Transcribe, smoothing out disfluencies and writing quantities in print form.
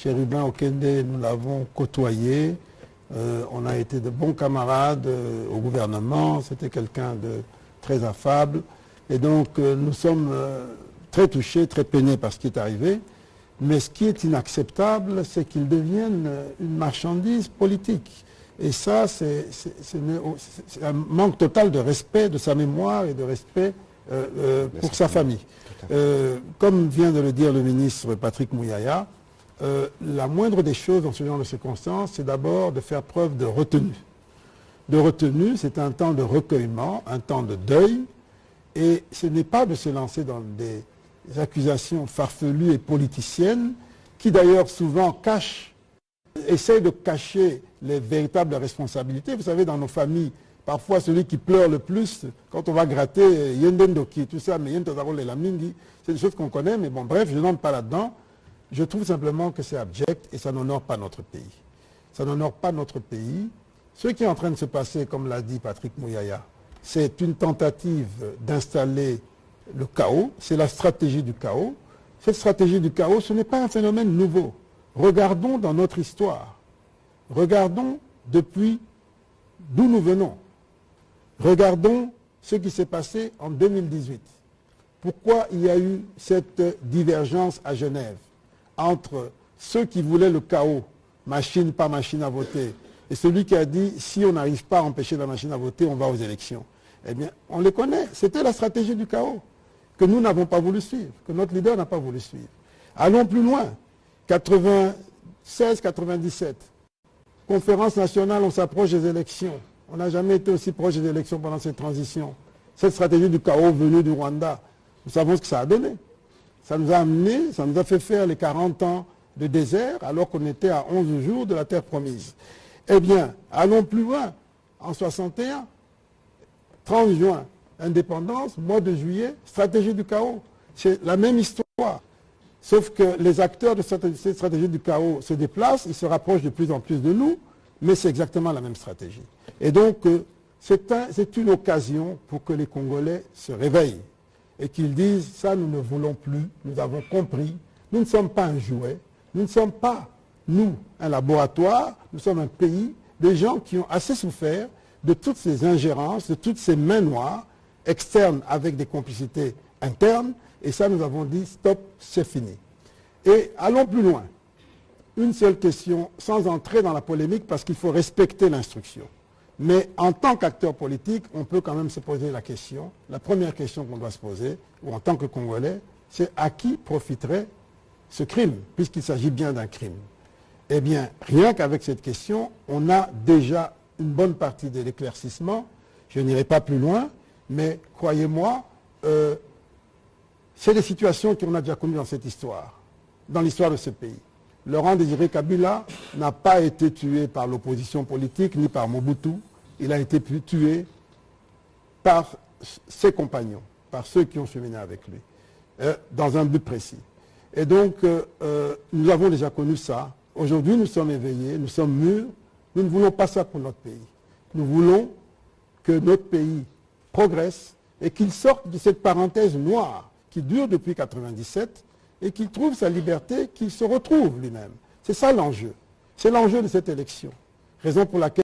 Chérubin Okende, nous l'avons côtoyé. On a été de bons camarades au gouvernement. C'était quelqu'un de très affable. Et donc, nous sommes très touchés, très peinés par ce qui est arrivé. Mais ce qui est inacceptable, c'est qu'il devienne une marchandise politique. Et ça, c'est un manque total de respect de sa mémoire et de respect pour sa famille. Comme vient de le dire le ministre Patrick Mouyaya, la moindre des choses dans ce genre de circonstances, c'est d'abord de faire preuve de retenue. De retenue, c'est un temps de recueillement, un temps de deuil, et ce n'est pas de se lancer dans des accusations farfelues et politiciennes, qui d'ailleurs souvent essayent de cacher les véritables responsabilités. Vous savez, dans nos familles, parfois celui qui pleure le plus, quand on va gratter, Yendendoki, tout ça, mais Yentozarole la Mingi, c'est des choses qu'on connaît, mais bon, bref, je n'entre pas là-dedans. Je trouve simplement que c'est abject et ça n'honore pas notre pays. Ça n'honore pas notre pays. Ce qui est en train de se passer, comme l'a dit Patrick Mouyaya, c'est une tentative d'installer le chaos, c'est la stratégie du chaos. Cette stratégie du chaos, ce n'est pas un phénomène nouveau. Regardons dans notre histoire. Regardons depuis d'où nous venons. Regardons ce qui s'est passé en 2018. Pourquoi il y a eu cette divergence à Genève entre ceux qui voulaient le chaos, machine par machine à voter, et celui qui a dit, si on n'arrive pas à empêcher la machine à voter, on va aux élections. Eh bien, on les connaît. C'était la stratégie du chaos que nous n'avons pas voulu suivre, que notre leader n'a pas voulu suivre. Allons plus loin. 96-97, conférence nationale, on s'approche des élections. On n'a jamais été aussi proche des élections pendant cette transition. Cette stratégie du chaos venue du Rwanda, nous savons ce que ça a donné. Ça nous a amené, ça nous a fait faire les 40 ans de désert alors qu'on était à 11 jours de la terre promise. Eh bien, allons plus loin. En 61, 30 juin, indépendance, mois de juillet, stratégie du chaos. C'est la même histoire. Sauf que les acteurs de cette stratégie du chaos se déplacent, ils se rapprochent de plus en plus de nous, mais c'est exactement la même stratégie. Et donc, c'est une occasion pour que les Congolais se réveillent et qu'ils disent, ça nous ne voulons plus, nous avons compris, nous ne sommes pas un jouet, nous ne sommes pas, nous, un laboratoire, nous sommes un pays, des gens qui ont assez souffert de toutes ces ingérences, de toutes ces mains noires, externes avec des complicités internes, et ça nous avons dit, stop, c'est fini. Et allons plus loin. Une seule question, sans entrer dans la polémique, parce qu'il faut respecter l'instruction. Mais en tant qu'acteur politique, on peut quand même se poser la question, la première question qu'on doit se poser, ou en tant que Congolais, c'est à qui profiterait ce crime, puisqu'il s'agit bien d'un crime. Eh bien, rien qu'avec cette question, on a déjà une bonne partie de l'éclaircissement. Je n'irai pas plus loin, mais croyez-moi, c'est des situations qu'on a déjà connues dans cette histoire, dans l'histoire de ce pays. Laurent Désiré Kabila n'a pas été tué par l'opposition politique ni par Mobutu. Il a été tué par ses compagnons, par ceux qui ont cheminé avec lui, dans un but précis. Et donc, nous avons déjà connu ça. Aujourd'hui, nous sommes éveillés, nous sommes mûrs. Nous ne voulons pas ça pour notre pays. Nous voulons que notre pays progresse et qu'il sorte de cette parenthèse noire qui dure depuis 1997 et qu'il trouve sa liberté, qu'il se retrouve lui-même. C'est ça l'enjeu. C'est l'enjeu de cette élection. Raison pour laquelle